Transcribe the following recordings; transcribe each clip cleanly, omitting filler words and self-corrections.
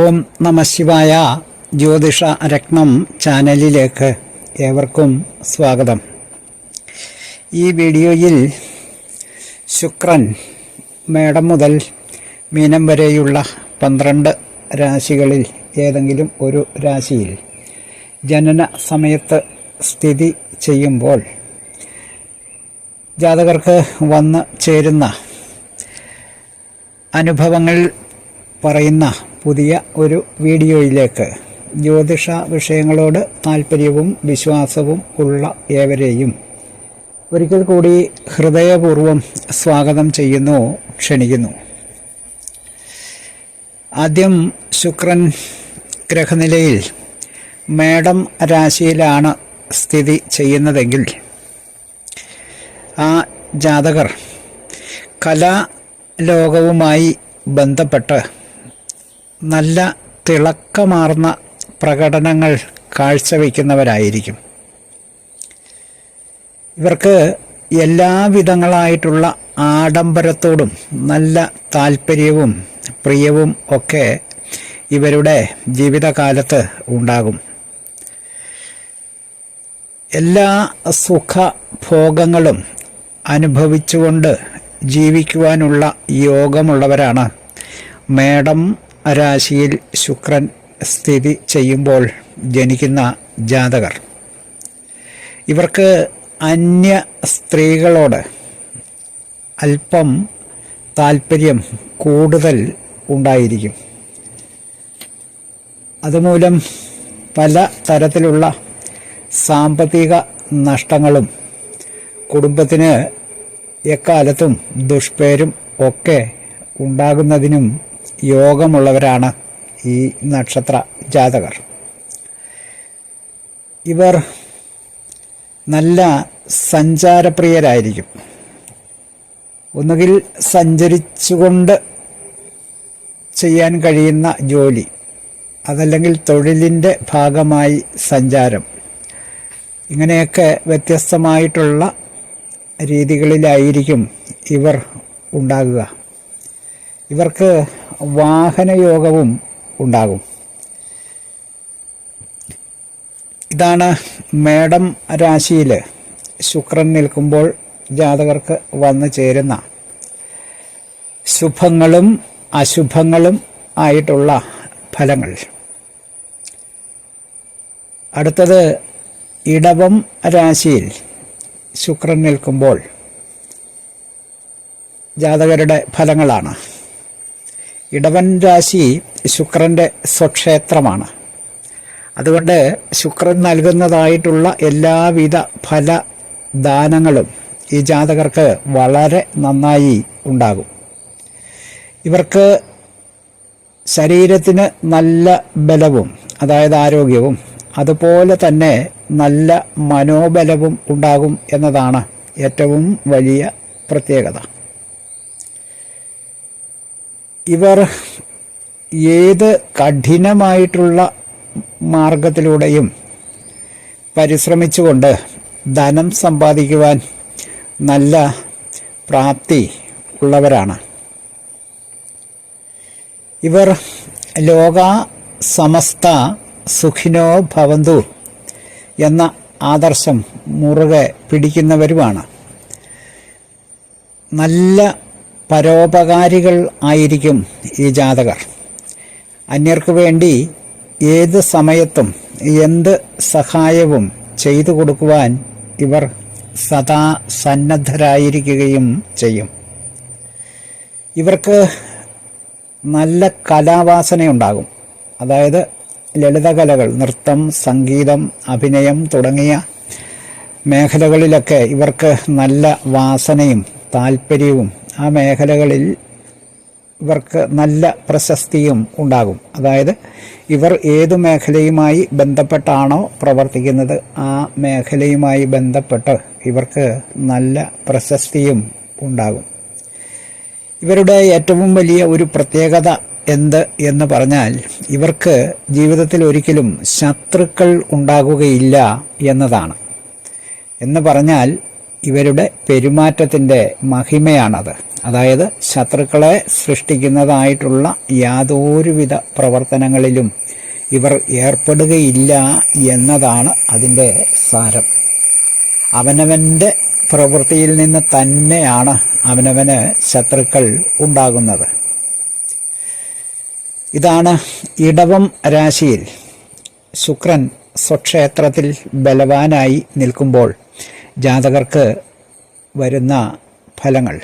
ഓം നമഃ ശിവായ. ജ്യോതിഷ രത്നം ചാനലിലേക്ക് ഏവർക്കും സ്വാഗതം. ഈ വീഡിയോയിൽ ശുക്രൻ മേടം മുതൽ മീനം വരെയുള്ള 12 രാശികളിൽ ഏതെങ്കിലും ഒരു രാശിയിൽ ജനന സമയത്ത് സ്ഥിതി ചെയ്യുമ്പോൾ ജാതകർക്ക് വന്ന് ചേരുന്ന അനുഭവങ്ങൾ പറയുന്ന പുതിയ ഒരു വീഡിയോയിലേക്ക് ജ്യോതിഷ വിഷയങ്ങളോട് താല്പര്യവും വിശ്വാസവും ഉള്ള ഏവരെയും ഒരിക്കൽ കൂടി ഹൃദയപൂർവ്വം സ്വാഗതം ചെയ്യുന്നു, ക്ഷണിക്കുന്നു. ആദ്യം ശുക്രൻ ഗ്രഹനിലയിൽ മേടം രാശിയിലാണ് സ്ഥിതി ചെയ്യുന്നതെങ്കിൽ ആ ജാതകർ കലാലോകവുമായി ബന്ധപ്പെട്ട് നല്ല തിളക്കമാർന്ന പ്രകടനങ്ങൾ കാഴ്ചവെക്കുന്നവരായിരിക്കും. ഇവർക്ക് എല്ലാവിധങ്ങളായിട്ടുള്ള ആഡംബരത്തോടും നല്ല താല്പര്യവും പ്രിയവും ഒക്കെ ഇവരുടെ ജീവിതകാലത്ത് ഉണ്ടാകും. എല്ലാ സുഖഭോഗങ്ങളും അനുഭവിച്ചുകൊണ്ട് ജീവിക്കുവാനുള്ള യോഗമുള്ളവരാണ് മേടം രാശിയിൽ ശുക്രൻ സ്ഥിതി ചെയ്യുമ്പോൾ ജനിക്കുന്ന ജാതകർ. ഇവർക്ക് അന്യ സ്ത്രീകളോട് അല്പം താല്പര്യം കൂടുതൽ ഉണ്ടായിരിക്കും. അതുമൂലം പല തരത്തിലുള്ള സാമ്പത്തിക നഷ്ടങ്ങളും കുടുംബത്തിന് എക്കാലത്തും ദുഷ്പേരും ഒക്കെ ഉണ്ടാകുന്നതിനും യോഗമുള്ളവരാണ് ഈ നക്ഷത്ര ജാതകർ. ഇവർ നല്ല സഞ്ചാരപ്രിയരായിരിക്കും. ഒന്നുകിൽ സഞ്ചരിച്ചുകൊണ്ട് ചെയ്യാൻ കഴിയുന്ന ജോലി, അതല്ലെങ്കിൽ തൊഴിലിൻ്റെ ഭാഗമായി സഞ്ചാരം, ഇങ്ങനെയൊക്കെ വ്യത്യസ്തമായിട്ടുള്ള രീതികളിലായിരിക്കും ഇവർ ഉണ്ടാകുക. ഇവർക്ക് വാഹനയോഗവും ഉണ്ടാകും. ഇതാണ് മേടം രാശിയിൽ ശുക്രൻ നിൽക്കുമ്പോൾ ജാതകർക്ക് വന്നു ചേരുന്ന ശുഭങ്ങളും അശുഭങ്ങളും ആയിട്ടുള്ള ഫലങ്ങൾ. അടുത്തത് ഇടവം രാശിയിൽ ശുക്രൻ നിൽക്കുമ്പോൾ ജാതകരുടെ ഫലങ്ങളാണ്. ഇടവൻ രാശി ശുക്രൻ്റെ സ്വക്ഷേത്രമാണ്. അതുകൊണ്ട് ശുക്രൻ നൽകുന്നതായിട്ടുള്ള എല്ലാവിധ ഫലദാനങ്ങളും ഈ ജാതകർക്ക് വളരെ നന്നായി ഉണ്ടാകും. ഇവർക്ക് ശരീരത്തിന് നല്ല ബലവും, അതായത് ആരോഗ്യവും, അതുപോലെ തന്നെ നല്ല മനോബലവും ഉണ്ടാകും എന്നതാണ് ഏറ്റവും വലിയ പ്രത്യേകത. ഇവർ ഏത് കഠിനമായിട്ടുള്ള മാർഗത്തിലൂടെയും പരിശ്രമിച്ചുകൊണ്ട് ധനം സമ്പാദിക്കുവാൻ നല്ല പ്രാപ്തി ഉള്ളവരാണ്. ഇവർ ലോക സമസ്ത സുഖിനോ ഭവന്തു എന്ന ആദർശം മുറുകെ പിടിക്കുന്നവരുമാണ്. നല്ല പരോപകാരികൾ ആയിരിക്കും ഈ ജാതകർ. അന്യർക്ക് വേണ്ടി ഏത് സമയത്തും എന്ത് സഹായവും ചെയ്തു കൊടുക്കുവാൻ ഇവർ സദാ സന്നദ്ധരായിരിക്കുകയും ചെയ്യും. ഇവർക്ക് നല്ല കലാവാസനയുണ്ടാകും. അതായത് ലളിതകലകൾ, നൃത്തം, സംഗീതം, അഭിനയം തുടങ്ങിയ മേഖലകളിലൊക്കെ ഇവർക്ക് നല്ല വാസനയും താല്പര്യവും, ആ മേഖലകളിൽ ഇവർക്ക് നല്ല പ്രശസ്തിയും ഉണ്ടാകും. അതായത് ഇവർ ഏതു മേഖലയുമായി ബന്ധപ്പെട്ടാണോ പ്രവർത്തിക്കുന്നത് ആ മേഖലയുമായി ബന്ധപ്പെട്ട് ഇവർക്ക് നല്ല പ്രശസ്തിയും ഉണ്ടാകും. ഇവരുടെ ഏറ്റവും വലിയ ഒരു പ്രത്യേകത എന്ന് പറഞ്ഞാൽ ഇവർക്ക് ജീവിതത്തിൽ ഒരിക്കലും ശത്രുക്കൾ ഉണ്ടാകുകയില്ല എന്നതാണ്. എന്ന് പറഞ്ഞാൽ ഇവരുടെ പെരുമാറ്റത്തിൻ്റെ മഹിമയാണത്. അതായത് ശത്രുക്കളെ സൃഷ്ടിക്കുന്നതായിട്ടുള്ള യാതൊരുവിധ പ്രവർത്തനങ്ങളിലും ഇവർ ഏർപ്പെടുകയില്ല എന്നതാണ് അതിൻ്റെ സാരം. അവനവൻ്റെ പ്രവൃത്തിയിൽ നിന്ന് തന്നെയാണ് അവനവന് ശത്രുക്കൾ ഉണ്ടാകുന്നത്. ഇതാണ് ഇടവം രാശിയിൽ ശുക്രൻ സ്വക്ഷേത്രത്തിൽ ബലവാനായി നിൽക്കുമ്പോൾ ജാതകർക്ക് വരുന്ന ഫലങ്ങൾ.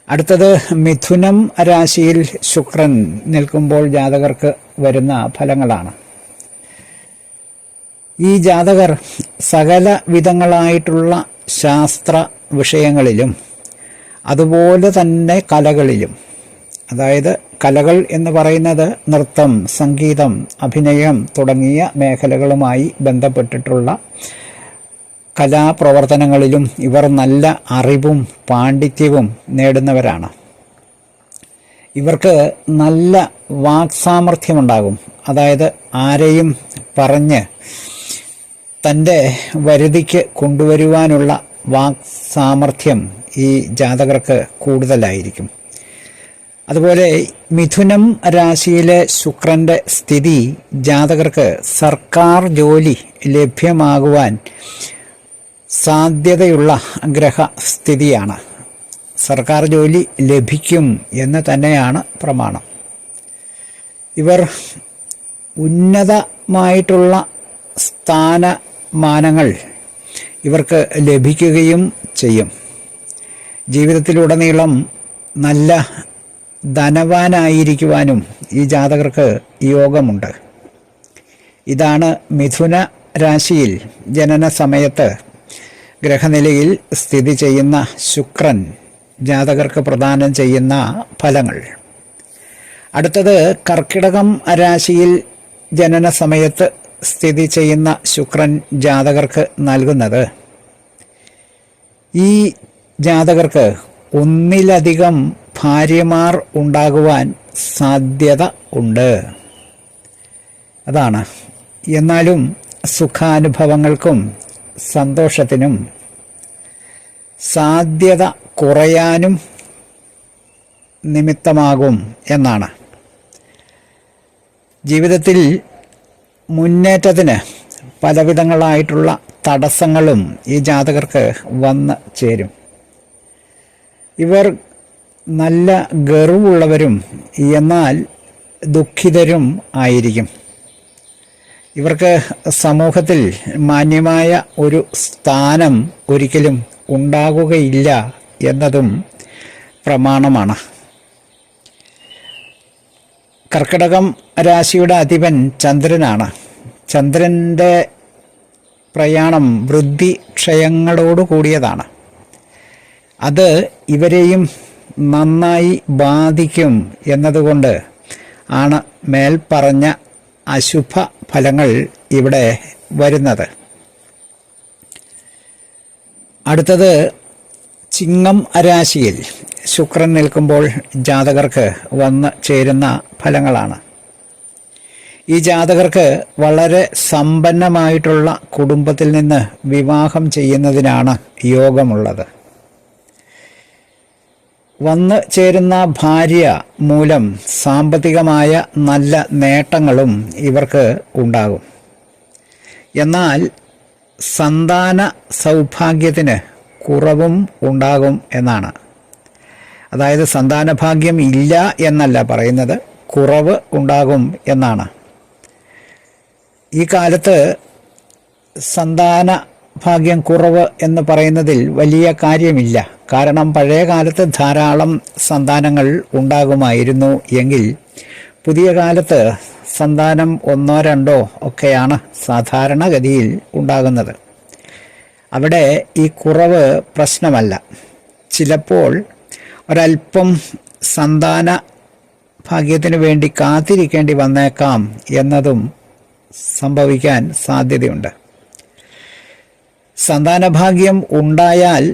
അടുത്തത് മിഥുനം രാശിയിൽ ശുക്രൻ നിൽക്കുമ്പോൾ ജാതകർക്ക് വരുന്ന ഫലങ്ങളാണ്. ഈ ജാതകർ സകല വിധങ്ങളായിട്ടുള്ള ശാസ്ത്ര വിഷയങ്ങളിലും അതുപോലെ തന്നെ കലകളിലും, അതായത് കലകൾ എന്ന് പറയുന്നത് നൃത്തം, സംഗീതം, അഭിനയം തുടങ്ങിയ മേഖലകളുമായി ബന്ധപ്പെട്ടിട്ടുള്ള കലാപ്രവർത്തനങ്ങളിലും ഇവർ നല്ല അറിവും പാണ്ഡിത്യവും നേടുന്നവരാണ്. ഇവർക്ക് നല്ല വാക്സാമർഥ്യമുണ്ടാകും. അതായത് ആരെയും പറഞ്ഞ് തൻ്റെ വരുതിക്ക് കൊണ്ടുവരുവാനുള്ള വാക്സാമർഥ്യം ഈ ജാതകർക്ക് കൂടുതലായിരിക്കും. അതുപോലെ മിഥുനം രാശിയിലെ ശുക്രൻ്റെ സ്ഥിതി ജാതകർക്ക് സർക്കാർ ജോലി ലഭ്യമാകുവാൻ സാധ്യതയുള്ള ഗ്രഹസ്ഥിതിയാണ്. സർക്കാർ ജോലി ലഭിക്കും എന്ന് തന്നെയാണ് പ്രമാണം. ഇവർ ഉന്നതമായിട്ടുള്ള സ്ഥാനമാനങ്ങൾ ഇവർക്ക് ലഭിക്കുകയും ചെയ്യും. ജീവിതത്തിലുടനീളം നല്ല ധനവാനായിരിക്കുവാനും ഈ ജാതകർക്ക് യോഗമുണ്ട്. ഇതാണ് മിഥുന രാശിയിൽ ജനന സമയത്ത് ഗ്രഹനിലയിൽ സ്ഥിതി ചെയ്യുന്ന ശുക്രൻ ജാതകർക്ക് പ്രദാനം ചെയ്യുന്ന ഫലങ്ങൾ. അടുത്തത് കർക്കിടകം രാശിയിൽ ജനന സമയത്ത് സ്ഥിതി ചെയ്യുന്ന ശുക്രൻ ജാതകർക്ക് നൽകുന്നത്, ഈ ജാതകർക്ക് ഒന്നിലധികം ഭാര്യമാർ ഉണ്ടാകുവാൻ സാധ്യത ഉണ്ട്. അതാണ്. എന്നാലും സുഖാനുഭവങ്ങൾക്കും സന്തോഷത്തിനും സാധ്യത കുറയാനും നിമിത്തമാകും എന്നാണ്. ജീവിതത്തിൽ മുന്നേറ്റത്തിന് പലവിധങ്ങളായിട്ടുള്ള തടസ്സങ്ങളും ഈ ജാതകർക്ക് വന്ന് ചേരും. ഇവർ നല്ല ഗർവുള്ളവരും എന്നാൽ ദുഃഖിതരും ആയിരിക്കും. ഇവർക്ക് സമൂഹത്തിൽ മാന്യമായ ഒരു സ്ഥാനം ഒരിക്കലും ഉണ്ടാകുകയില്ല എന്നതും പ്രമാണമാണ്. കർക്കിടകം രാശിയുടെ അധിപൻ ചന്ദ്രനാണ്. ചന്ദ്രൻ്റെ പ്രയാണം വൃദ്ധി ക്ഷയങ്ങളോട് കൂടിയതാണ്. അത് ഇവരെയും നന്നായി ബാധിക്കും എന്നതുകൊണ്ട് ആണ് മേൽപ്പറഞ്ഞ അശുഭ ഫലങ്ങൾ ഇവിടെ വരുന്നത്. അടുത്തത് ചിങ്ങം രാശിയിൽ ശുക്രൻ നിൽക്കുമ്പോൾ ജാതകർക്ക് വന്ന് ചേരുന്ന ഫലങ്ങളാണ്. ഈ ജാതകർക്ക് വളരെ സമ്പന്നമായിട്ടുള്ള കുടുംബത്തിൽ നിന്ന് വിവാഹം ചെയ്യുന്നതിനാണ് യോഗമുള്ളത്. വന്നു ചേരുന്ന ഭാര്യ മൂലം സാമ്പത്തികമായ നല്ല നേട്ടങ്ങളും ഇവർക്ക് ഉണ്ടാകും. എന്നാൽ സന്താന സൗഭാഗ്യത്തിന് കുറവും ഉണ്ടാകും എന്നാണ്. അതായത് സന്താനഭാഗ്യം ഇല്ല എന്നല്ല പറയുന്നത്, കുറവ് ഉണ്ടാകും എന്നാണ്. ഈ കാലത്ത് സന്താന ഭാഗ്യം കുറവ് എന്ന് പറയുന്നതിൽ വലിയ കാര്യമില്ല. കാരണം പഴയ കാലത്ത് ധാരാളം സന്താനങ്ങൾ ഉണ്ടാകുമായിരുന്നു എങ്കിൽ പുതിയ കാലത്ത് സന്താനം ഒന്നോ രണ്ടോ ഒക്കെയാണ് സാധാരണഗതിയിൽ ഉണ്ടാകുന്നത്. അവിടെ ഈ കുറവ് പ്രശ്നമല്ല. ചിലപ്പോൾ ഒരല്പം സന്താന ഭാഗ്യത്തിന് വേണ്ടി കാത്തിരിക്കേണ്ടി വന്നേക്കാം എന്നതും സംഭവിക്കാൻ സാധ്യതയുണ്ട്. സന്താനഭാഗ്യം ഉണ്ടായാൽ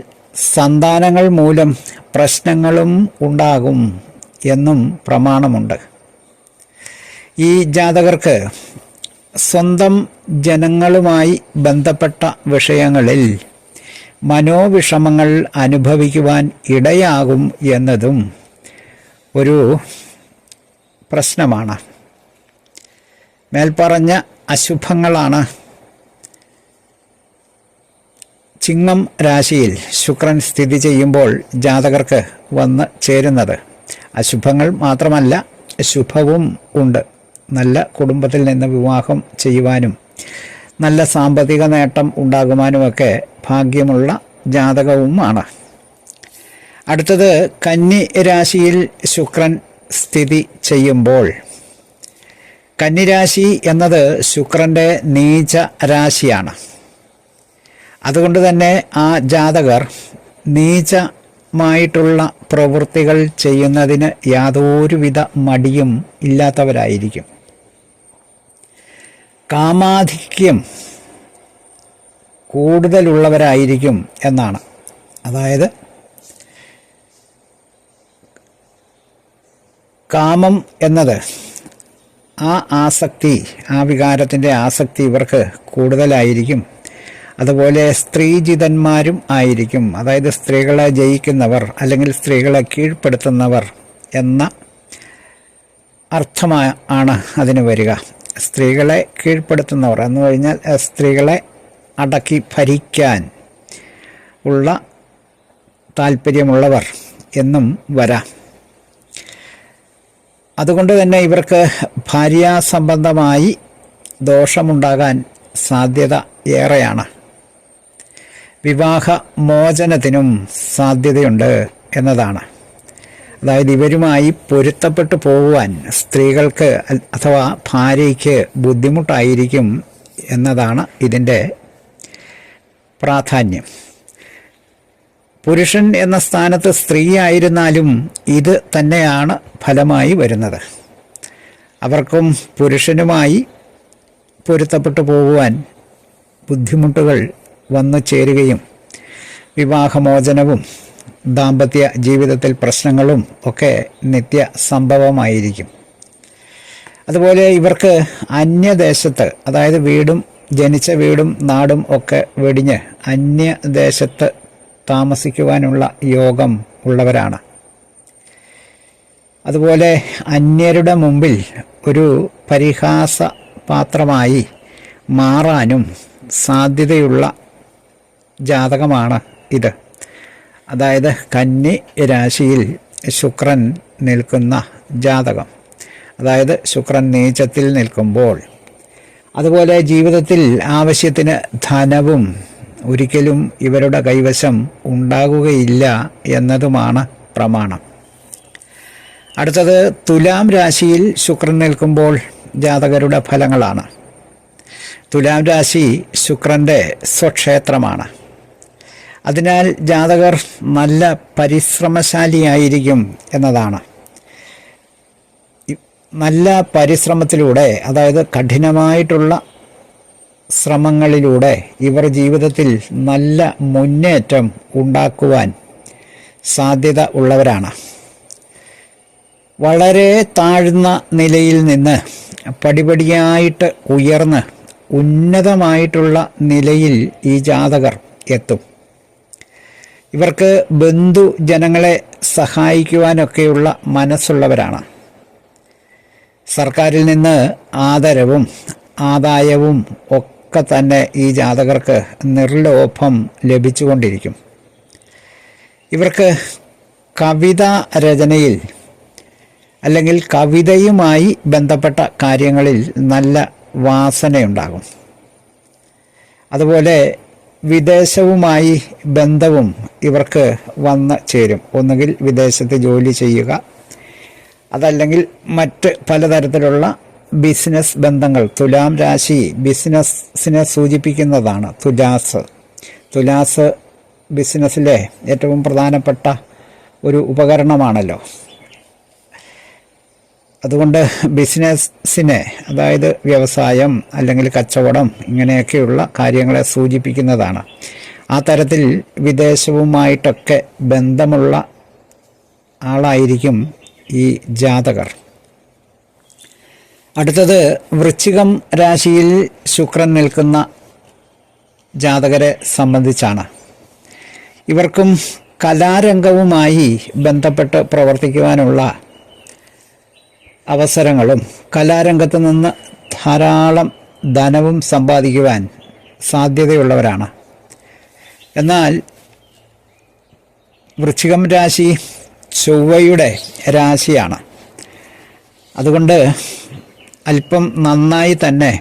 സന്താനങ്ങൾ മൂലം പ്രശ്നങ്ങളും ഉണ്ടാകും എന്നും പ്രമാണമുണ്ട്. ഈ ജാതകർക്ക് സ്വന്തം ജനങ്ങളുമായി ബന്ധപ്പെട്ട വിഷയങ്ങളിൽ മനോവിഷമങ്ങൾ അനുഭവിക്കുവാൻ ഇടയാകും എന്നതും ഒരു പ്രശ്നമാണ്. മേൽപ്പറഞ്ഞ അശുഭങ്ങളാണ് ചിങ്ങം രാശിയിൽ ശുക്രൻ സ്ഥിതി ചെയ്യുമ്പോൾ ജാതകർക്ക് വന്ന് ചേരുന്നത്. അശുഭങ്ങൾ മാത്രമല്ല, ശുഭവും ഉണ്ട്. നല്ല കുടുംബത്തിൽ നിന്ന് വിവാഹം ചെയ്യുവാനും നല്ല സാമ്പത്തിക നേട്ടം ഉണ്ടാകുവാനുമൊക്കെ ഭാഗ്യമുള്ള ജാതകവുമാണ്. അടുത്തത് കന്നി രാശിയിൽ ശുക്രൻ സ്ഥിതി ചെയ്യുമ്പോൾ, കന്നിരാശി എന്നത് ശുക്രൻ്റെ നീച രാശിയാണ്. അതുകൊണ്ട് തന്നെ ആ ജാതകർ നീചമായിട്ടുള്ള പ്രവൃത്തികൾ ചെയ്യുന്നതിന് യാതൊരുവിധ മടിയും ഇല്ലാത്തവരായിരിക്കും. കാമാധിക്യം കൂടുതലുള്ളവരായിരിക്കും എന്നാണ്. അതായത് കാമം എന്നത് ആ ആസക്തി, ആ വികാരത്തിൻ്റെ ആസക്തി ഇവർക്ക് കൂടുതലായിരിക്കും. അതുപോലെ സ്ത്രീജിതന്മാരും ആയിരിക്കും. അതായത് സ്ത്രീകളെ ജയിക്കുന്നവർ അല്ലെങ്കിൽ സ്ത്രീകളെ കീഴ്പ്പെടുത്തുന്നവർ എന്ന അർത്ഥമാണ് അതിന് വരിക. സ്ത്രീകളെ കീഴ്പ്പെടുത്തുന്നവർ എന്ന് കഴിഞ്ഞാൽ സ്ത്രീകളെ അടക്കി ഭരിക്കാൻ ഉള്ള താല്പര്യമുള്ളവർ എന്നും വരാം. അതുകൊണ്ട് തന്നെ ഇവർക്ക് ഭാര്യാസംബന്ധമായി ദോഷമുണ്ടാകാൻ സാധ്യത ഏറെയാണ്. വിവാഹ മോചനത്തിനും സാധ്യതയുണ്ട് എന്നതാണ്. അതായത് ഇവരുമായി പൊരുത്തപ്പെട്ടു പോകുവാൻ സ്ത്രീകൾക്ക് അഥവാ ഭാര്യയ്ക്ക് ബുദ്ധിമുട്ടായിരിക്കും എന്നതാണ് ഇതിൻ്റെ പ്രാധാന്യം. പുരുഷൻ എന്ന സ്ഥാനത്ത് സ്ത്രീ ആയിരുന്നാലും ഇത് തന്നെയാണ് ഫലമായി വരുന്നത്. അവർക്കും പുരുഷനുമായി പൊരുത്തപ്പെട്ടു പോകുവാൻ ബുദ്ധിമുട്ടുകൾ വന്നു ചേരുകയും വിവാഹമോചനവും ദാമ്പത്യ ജീവിതത്തിൽ പ്രശ്നങ്ങളും ഒക്കെ നിത്യ സംഭവമായിരിക്കും. അതുപോലെ ഇവർക്ക് അന്യദേശത്ത്, അതായത് ജനിച്ച വീടും നാടും ഒക്കെ വെടിഞ്ഞ് അന്യദേശത്ത് താമസിക്കുവാനുള്ള യോഗം ഉള്ളവരാണ്. അതുപോലെ അന്യരുടെ മുമ്പിൽ ഒരു പരിഹാസ പാത്രമായി മാറാനും സാധ്യതയുള്ള ജാതകമാണ് ഇത്. അതായത് കന്നി രാശിയിൽ ശുക്രൻ നിൽക്കുന്ന ജാതകം, അതായത് ശുക്രൻ നീചത്തിൽ നിൽക്കുമ്പോൾ. അതുപോലെ ജീവിതത്തിൽ ആവശ്യത്തിന് ധനവും ഒരിക്കലും ഇവരുടെ കൈവശം ഉണ്ടാകുകയില്ല എന്നതുമാണ് പ്രമാണം. അടുത്തത് തുലാം രാശിയിൽ ശുക്രൻ നിൽക്കുമ്പോൾ ജാതകരുടെ ഫലങ്ങളാണ്. തുലാം രാശി ശുക്രൻ്റെ സ്വക്ഷേത്രമാണ്. അതിനാൽ ജാതകർ നല്ല പരിശ്രമശാലിയായിരിക്കും എന്നതാണ്. നല്ല പരിശ്രമത്തിലൂടെ, അതായത് കഠിനമായിട്ടുള്ള ശ്രമങ്ങളിലൂടെ ഇവർ ജീവിതത്തിൽ നല്ല മുന്നേറ്റം ഉണ്ടാക്കുവാൻ സാധ്യത ഉള്ളവരാണ്. വളരെ താഴ്ന്ന നിലയിൽ നിന്ന് പടിപടിയായിട്ട് ഉയർന്ന് ഉന്നതമായിട്ടുള്ള നിലയിൽ ഈ ജാതകർ എത്തും. ഇവർക്ക് ബന്ധുജനങ്ങളെ സഹായിക്കുവാനൊക്കെയുള്ള മനസ്സുള്ളവരാണ്. സർക്കാരിൽ നിന്ന് ആദരവും ആദായവും ഒക്കെ തന്നെ ഈ ജാതകർക്ക് നിർലോഭം ലഭിച്ചുകൊണ്ടിരിക്കും. ഇവർക്ക് കവിതാ രചനയിൽ അല്ലെങ്കിൽ കവിതയുമായി ബന്ധപ്പെട്ട കാര്യങ്ങളിൽ നല്ല വാസനയുണ്ടാകും. അതുപോലെ വിദേശവുമായി ബന്ധവും ഇവർക്ക് വന്ന് ചേരും. ഒന്നുകിൽ വിദേശത്ത് ജോലി ചെയ്യുക, അതല്ലെങ്കിൽ മറ്റ് പലതരത്തിലുള്ള ബിസിനസ് ബന്ധങ്ങൾ. തുലാം രാശി ബിസിനസ്സിനെ സൂചിപ്പിക്കുന്നതാണ്. തുലാസ് ബിസിനസ്സിലെ ഏറ്റവും പ്രധാനപ്പെട്ട ഒരു ഉപകരണമാണല്ലോ. അതുകൊണ്ട് ബിസിനസ്സിനെ, അതായത് വ്യവസായം അല്ലെങ്കിൽ കച്ചവടം, ഇങ്ങനെയൊക്കെയുള്ള കാര്യങ്ങളെ സൂചിപ്പിക്കുന്നതാണ്. ആ തരത്തിൽ വിദേശവുമായിട്ടൊക്കെ ബന്ധമുള്ള ആളായിരിക്കും ഈ ജാതകർ. അടുത്തത് വൃശ്ചികം രാശിയിൽ ശുക്രൻ നിൽക്കുന്ന ജാതകരെ സംബന്ധിച്ചാണ്. ഇവർക്കും കലാരംഗവുമായി ബന്ധപ്പെട്ട് പ്രവർത്തിക്കുവാനുള്ള അവസരങ്ങളും കലാരംഗത്ത് നിന്ന് ധാരാളം ധനവും സമ്പാദിക്കുവാൻ സാധ്യതയുള്ളവരാണ്. എന്നാൽ വൃശ്ചികം രാശി ചൊവ്വയുടെ രാശിയാണ്. അതുകൊണ്ട് അല്പം നന്നായി തന്നെ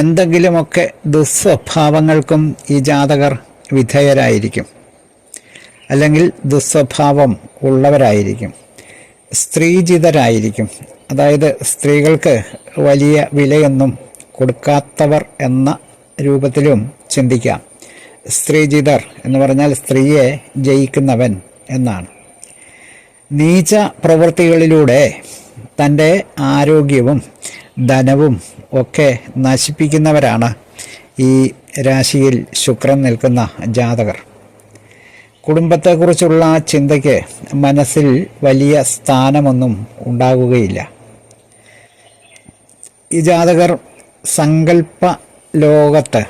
എന്തെങ്കിലുമൊക്കെ ദുസ്വഭാവങ്ങൾക്കും ഈ ജാതകർ വിധേയരായിരിക്കും, അല്ലെങ്കിൽ ദുസ്വഭാവം ഉള്ളവരായിരിക്കും, സ്ത്രീജിതരായിരിക്കും. അതായത് സ്ത്രീകൾക്ക് വലിയ വിലയൊന്നും കൊടുക്കാത്തവർ എന്ന രൂപത്തിലും ചിന്തിക്കാം. സ്ത്രീജിതർ എന്ന് പറഞ്ഞാൽ സ്ത്രീയെ ജയിക്കുന്നവൻ എന്നാണ്. നീച പ്രവൃത്തികളിലൂടെ തൻ്റെ ആരോഗ്യവും ധനവും ഒക്കെ നശിപ്പിക്കുന്നവരാണ് ഈ രാശിയിൽ ശുക്രൻ നിൽക്കുന്ന ജാതകർ. കുടുംബത്തെക്കുറിച്ചുള്ള ചിന്തയ്ക്ക് മനസ്സിൽ വലിയ സ്ഥാനമൊന്നും ഉണ്ടാകുകയില്ല. ഈ ജാതകർ സങ്കല്പ ലോകത്ത്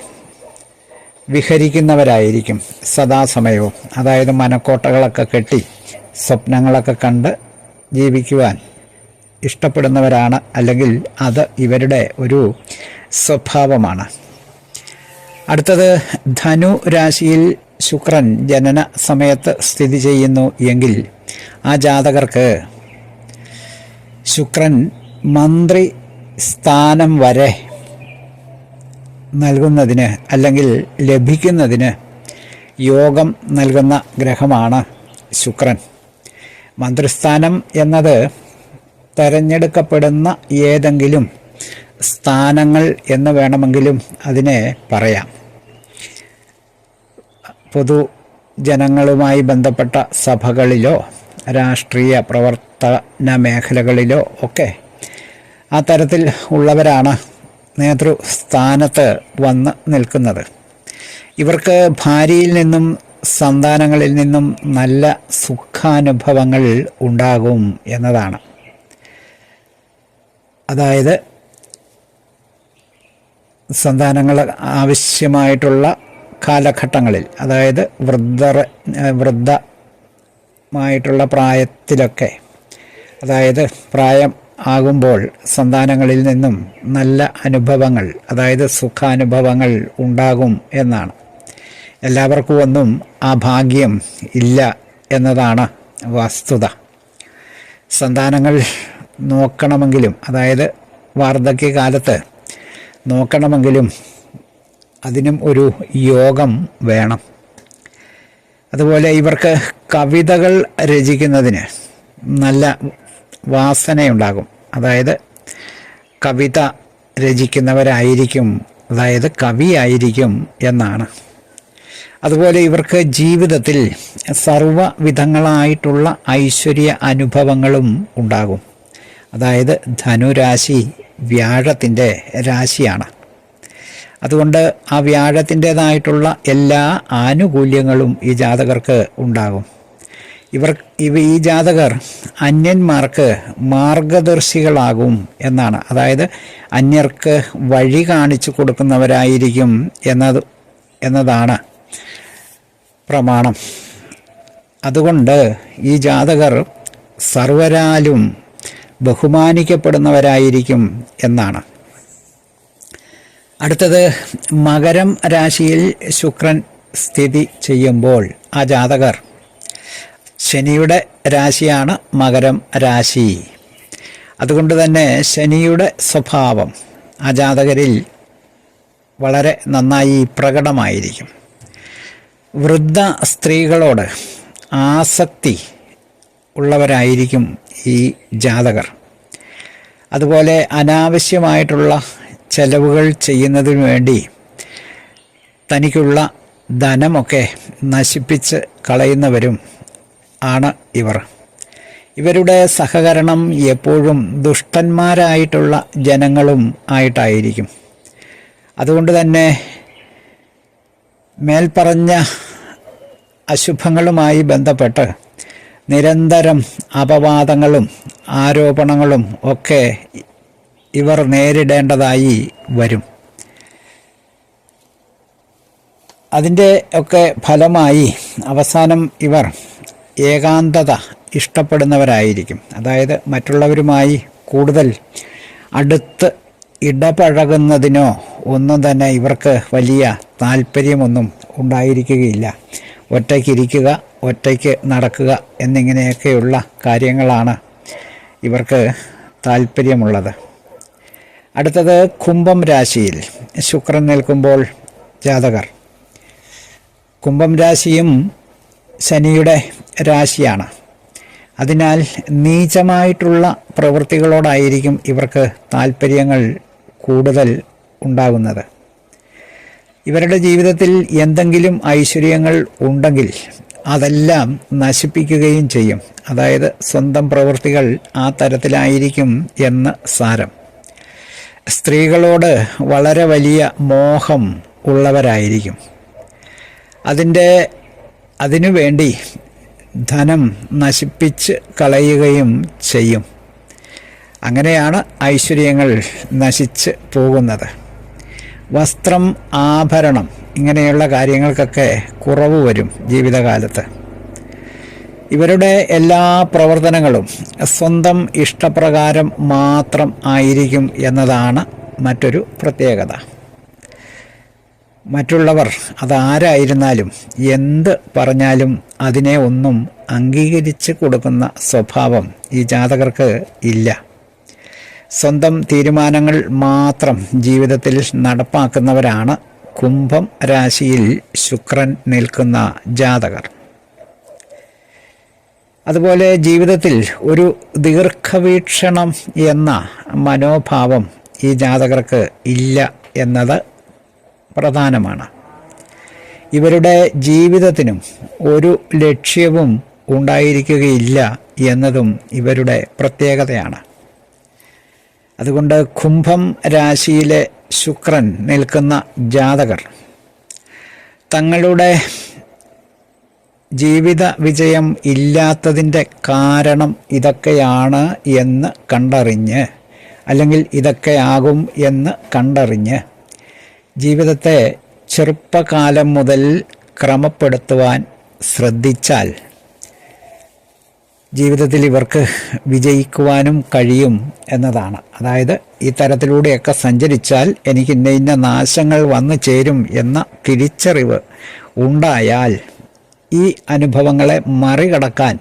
വിഹരിക്കുന്നവരായിരിക്കും സദാസമയവും. അതായത് മനക്കോട്ടകളൊക്കെ കെട്ടി സ്വപ്നങ്ങളൊക്കെ കണ്ട് ജീവിക്കുവാൻ ഇഷ്ടപ്പെടുന്നവരാണ്, അല്ലെങ്കിൽ അത് ഇവരുടെ ഒരു സ്വഭാവമാണ്. അടുത്തത് ധനു രാശിയിൽ ശുക്രൻ ജനന സമയത്ത് സ്ഥിതി ചെയ്യുന്നു എങ്കിൽ ആ ജാതകർക്ക് ശുക്രൻ മന്ത്രി സ്ഥാനം വരെ നൽകുന്നതിന് അല്ലെങ്കിൽ ലഭിക്കുന്നതിന് യോഗം നൽകുന്ന ഗ്രഹമാണ് ശുക്രൻ. മന്ത്രിസ്ഥാനം എന്നത് തെരഞ്ഞെടുക്കപ്പെടുന്ന ഏതെങ്കിലും സ്ഥാനങ്ങൾ എന്ന് വേണമെങ്കിലും അതിനെ പറയാം. പൊതുജനങ്ങളുമായി ബന്ധപ്പെട്ട സഭകളിലോ രാഷ്ട്രീയ പ്രവർത്തന മേഖലകളിലോ ഒക്കെ ആ തരത്തിൽ ഉള്ളവരാണ് നേതൃസ്ഥാനത്ത് വന്ന് നിൽക്കുന്നത്. ഇവർക്ക് ഭാര്യയിൽ നിന്നും സന്താനങ്ങളിൽ നിന്നും നല്ല സുഖാനുഭവങ്ങൾ ഉണ്ടാകും എന്നതാണ്. അതായത് സന്താനങ്ങൾ ആവശ്യമായിട്ടുള്ള കാലഘട്ടങ്ങളിൽ, അതായത് വൃദ്ധമായിട്ടുള്ള പ്രായത്തിലൊക്കെ, അതായത് പ്രായം ആകുമ്പോൾ സന്താനങ്ങളിൽ നിന്നും നല്ല അനുഭവങ്ങൾ, അതായത് സുഖാനുഭവങ്ങൾ ഉണ്ടാകും എന്നാണ്. എല്ലാവർക്കും ഒന്നും ആ ഭാഗ്യം ഇല്ല എന്നതാണ് വസ്തുത. സന്താനങ്ങൾ നോക്കണമെങ്കിലും, അതായത് വാർദ്ധക്യകാലത്ത് നോക്കണമെങ്കിലും അതിനും ഒരു യോഗം വേണം. അതുപോലെ ഇവർക്ക് കവിതകൾ രചിക്കുന്നതിന് നല്ല വാസനയുണ്ടാകും. അതായത് കവിത രചിക്കുന്നവരായിരിക്കും, അതായത് കവിയായിരിക്കും എന്നാണ്. അതുപോലെ ഇവർക്ക് ജീവിതത്തിൽ സർവ്വവിധങ്ങളായിട്ടുള്ള ഐശ്വര്യ അനുഭവങ്ങളും ഉണ്ടാകും. അതായത് ധനുരാശി വ്യാഴത്തിൻ്റെ രാശിയാണ്. അതുകൊണ്ട് ആ വ്യാഴത്തിൻ്റേതായിട്ടുള്ള എല്ലാ ആനുകൂല്യങ്ങളും ഈ ജാതകർക്ക് ഉണ്ടാകും. ഈ ജാതകർ അന്യന്മാർക്ക് മാർഗദർശികളാകും എന്നാണ്. അതായത് അന്യർക്ക് വഴി കാണിച്ചു കൊടുക്കുന്നവരായിരിക്കും എന്നതാണ് പ്രമാണം. അതുകൊണ്ട് ഈ ജാതകർ സർവരാലും ബഹുമാനിക്കപ്പെടുന്നവരായിരിക്കും എന്നാണ്. അടുത്തത് മകരം രാശിയിൽ ശുക്രൻ സ്ഥിതി ചെയ്യുമ്പോൾ ആ ജാതകർ, ശനിയുടെ രാശിയാണ് മകരം രാശി. അതുകൊണ്ട് തന്നെ ശനിയുടെ സ്വഭാവം ആ ജാതകരിൽ വളരെ നന്നായി പ്രകടമായിരിക്കും. വൃദ്ധ സ്ത്രീകളോട് ആസക്തി ഉള്ളവരായിരിക്കും ഈ ജാതകർ. അതുപോലെ അനാവശ്യമായിട്ടുള്ള ചെലവുകൾ ചെയ്യുന്നതിനു വേണ്ടി തനിക്കുള്ള ധനമൊക്കെ നശിപ്പിച്ച് കളയുന്നവരും ആണ് ഇവർ. ഇവരുടെ സഹകരണം എപ്പോഴും ദുഷ്ടന്മാരായിട്ടുള്ള ജനങ്ങളും ആയിട്ടായിരിക്കും. അതുകൊണ്ട് തന്നെ മേൽപ്പറഞ്ഞ അശുഭങ്ങളുമായി ബന്ധപ്പെട്ട് നിരന്തരം അപവാദങ്ങളും ആരോപണങ്ങളും ഒക്കെ ഇവർ നേരിടേണ്ടതായി വരും. അതിൻ്റെ ഒക്കെ ഫലമായി അവസാനം ഇവർ ഏകാന്തത ഇഷ്ടപ്പെടുന്നവരായിരിക്കും. അതായത് മറ്റുള്ളവരുമായി കൂടുതൽ അടുത്ത് ഇടപഴകുന്നതിനോ ഒന്നും തന്നെ ഇവർക്ക് വലിയ താല്പര്യമൊന്നും ഉണ്ടായിരിക്കുകയില്ല. ഒറ്റയ്ക്കിരിക്കുക, ഒറ്റയ്ക്ക് നടക്കുക എന്നിങ്ങനെയൊക്കെയുള്ള കാര്യങ്ങളാണ് ഇവർക്ക് താല്പര്യമുള്ളത്. അടുത്തത് കുംഭം രാശിയിൽ ശുക്രൻ നിൽക്കുമ്പോൾ ജാതകർ. കുംഭം രാശിയും ശനിയുടെ രാശിയാണ്. അതിനാൽ നീചമായിട്ടുള്ള പ്രവൃത്തികളോടായിരിക്കും ഇവർക്ക് താല്പര്യങ്ങൾ കൂടുതൽ ഉണ്ടാകുന്നത്. ഇവരുടെ ജീവിതത്തിൽ എന്തെങ്കിലും ഐശ്വര്യങ്ങൾ ഉണ്ടെങ്കിൽ അതെല്ലാം നശിപ്പിക്കുകയും ചെയ്യും. അതായത് സ്വന്തം പ്രവൃത്തികൾ ആ തരത്തിലായിരിക്കും എന്ന് സാരം. സ്ത്രീകളോട് വളരെ വലിയ മോഹം ഉള്ളവരായിരിക്കും. അതിനുവേണ്ടി ധനം നശിപ്പിച്ച് കളയുകയും ചെയ്യും. അങ്ങനെയാണ് ഐശ്വര്യങ്ങൾ നശിച്ച് പോകുന്നത്. വസ്ത്രം, ആഭരണം ഇങ്ങനെയുള്ള കാര്യങ്ങൾക്കൊക്കെ കുറവ് വരും ജീവിതകാലത്ത്. ഇവരുടെ എല്ലാ പ്രവർത്തനങ്ങളും സ്വന്തം ഇഷ്ടപ്രകാരം മാത്രം ആയിരിക്കും എന്നതാണ് മറ്റൊരു പ്രത്യേകത. മറ്റുള്ളവർ അതാരായിരുന്നാലും എന്ത് പറഞ്ഞാലും അതിനെ ഒന്നും അംഗീകരിച്ച് കൊടുക്കുന്ന സ്വഭാവം ഈ ജാതകർക്ക് ഇല്ല. സ്വന്തം തീരുമാനങ്ങൾ മാത്രം ജീവിതത്തിൽ നടപ്പാക്കുന്നവരാണ് കുംഭം രാശിയിൽ ശുക്രൻ നിൽക്കുന്ന ജാതകർ. അതുപോലെ ജീവിതത്തിൽ ഒരു ദീർഘവീക്ഷണം എന്ന മനോഭാവം ഈ ജാതകർക്ക് ഇല്ല എന്നത് പ്രധാനമാണ്. ഇവരുടെ ജീവിതത്തിനും ഒരു ലക്ഷ്യവും ഉണ്ടായിരിക്കുകയില്ല എന്നതും ഇവരുടെ പ്രത്യേകതയാണ്. അതുകൊണ്ട് കുംഭം രാശിയിലെ ശുക്രൻ നിൽക്കുന്ന ജാതകർ തങ്ങളുടെ ജീവിത വിജയം ഇല്ലാത്തതിൻ്റെ കാരണം ഇതൊക്കെയാണ് എന്ന് കണ്ടറിഞ്ഞ്, അല്ലെങ്കിൽ ഇതൊക്കെയാകും എന്ന് കണ്ടറിഞ്ഞ് ജീവിതത്തെ ചെറുപ്പകാലം മുതൽ ക്രമപ്പെടുത്തുവാൻ ശ്രദ്ധിച്ചാൽ ജീവിതത്തിൽ ഇവർക്ക് വിജയിക്കുവാനും കഴിയും എന്നതാണ്. അതായത് ഈ തരത്തിലൂടെയൊക്കെ സഞ്ചരിച്ചാൽ എനിക്ക് ഇന്ന ഇന്ന നാശങ്ങൾ വന്നു ചേരും എന്ന തിരിച്ചറിവ് ഉണ്ടായാൽ ഈ അനുഭവങ്ങളെ മറികടക്കാൻ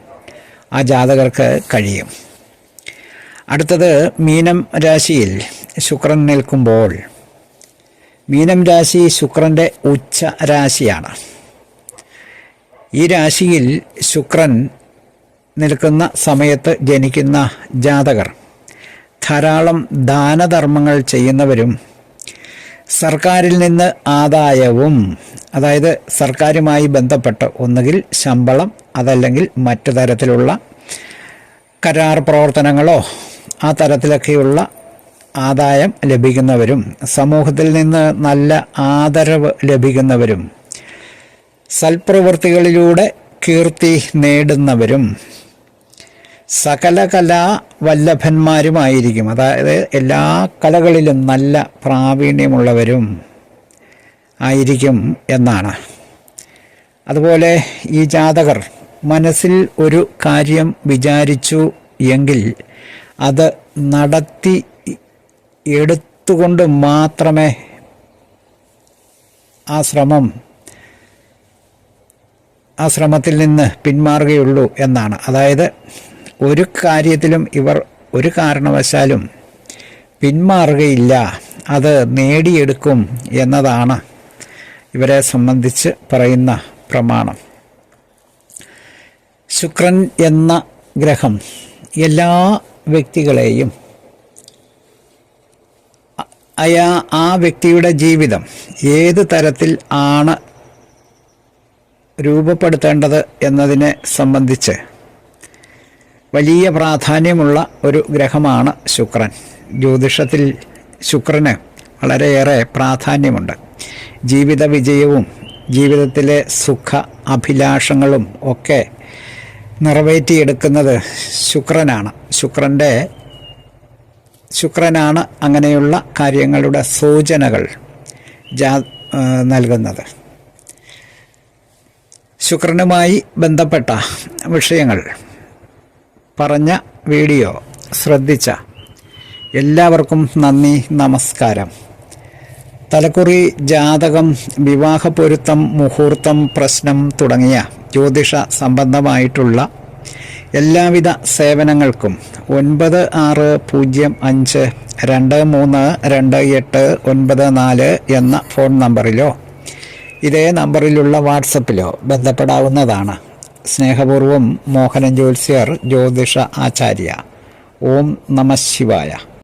ആ ജാതകർക്ക് കഴിയും. അടുത്തത് മീനം രാശിയിൽ ശുക്രൻ നിൽക്കുമ്പോൾ, മീനം രാശി ശുക്രൻ്റെ ഉച്ച രാശിയാണ്. ഈ രാശിയിൽ ശുക്രൻ നിൽക്കുന്ന സമയത്ത് ജനിക്കുന്ന ജാതകർ ധാരാളം ദാനധർമ്മങ്ങൾ ചെയ്യുന്നവരും സർക്കാരിൽ നിന്ന് ആദായവും, അതായത് സർക്കാരുമായി ബന്ധപ്പെട്ട് ഒന്നുകിൽ ശമ്പളം അതല്ലെങ്കിൽ മറ്റു തരത്തിലുള്ള കരാർ പ്രവർത്തനങ്ങളോ ആ തരത്തിലൊക്കെയുള്ള ആദായം ലഭിക്കുന്നവരും, സമൂഹത്തിൽ നിന്ന് നല്ല ആദരവ് ലഭിക്കുന്നവരും, സൽപ്രവൃത്തികളിലൂടെ കീർത്തി നേടുന്നവരും, സകല കലാ വല്ലഭന്മാരുമായിരിക്കും. അതായത് എല്ലാ കലകളിലും നല്ല പ്രാവീണ്യമുള്ളവരും ആയിരിക്കും എന്നാണ്. അതുപോലെ ഈ ജാതകർ മനസ്സിൽ ഒരു കാര്യം വിചാരിച്ചു എങ്കിൽ അത് നടത്തി എടുത്തുകൊണ്ട് മാത്രമേ ആ ശ്രമത്തിൽ നിന്ന് പിന്മാറുകയുള്ളൂ എന്നാണ്. അതായത് ഒരു കാര്യത്തിലും ഇവർ ഒരു കാരണവശാലും പിന്മാറുകയില്ല, അത് നേടിയെടുക്കും എന്നതാണ് ഇവരെ സംബന്ധിച്ച് പറയുന്ന പ്രമാണം. ശുക്രൻ എന്ന ഗ്രഹം എല്ലാ വ്യക്തികളെയും ആ വ്യക്തിയുടെ ജീവിതം ഏത് തരത്തിൽ ആണ് രൂപപ്പെടുത്തേണ്ടത് എന്നതിനെ സംബന്ധിച്ച് വലിയ പ്രാധാന്യമുള്ള ഒരു ഗ്രഹമാണ് ശുക്രൻ. ജ്യോതിഷത്തിൽ ശുക്രന് വളരെയേറെ പ്രാധാന്യമുണ്ട്. ജീവിത വിജയവും ജീവിതത്തിലെ സുഖ അഭിലാഷങ്ങളും ഒക്കെ നിറവേറ്റിയെടുക്കുന്നത് ശുക്രനാണ്. ശുക്രനാണ് അങ്ങനെയുള്ള കാര്യങ്ങളുടെ സൂചനകൾ നൽകുന്നത്. ശുക്രനുമായി ബന്ധപ്പെട്ട വിഷയങ്ങൾ പറഞ്ഞ വീഡിയോ ശ്രദ്ധിച്ച എല്ലാവർക്കും നന്ദി, നമസ്കാരം. തലക്കുറി, ജാതകം, വിവാഹപ്പൊരുത്തം, മുഹൂർത്തം, പ്രശ്നം തുടങ്ങിയ ജ്യോതിഷ സംബന്ധമായിട്ടുള്ള എല്ലാവിധ സേവനങ്ങൾക്കും 9605232894 എന്ന ഫോൺ നമ്പറിലോ ഇതേ നമ്പറിലുള്ള വാട്സപ്പിലോ ബന്ധപ്പെടാവുന്നതാണ്. സ്നേഹപൂർവം മോഹനൻ ജ്യോത്സ്യർ, ജ്യോതിഷ ആചാര്യ. ഓം നമഃ ശിവായ.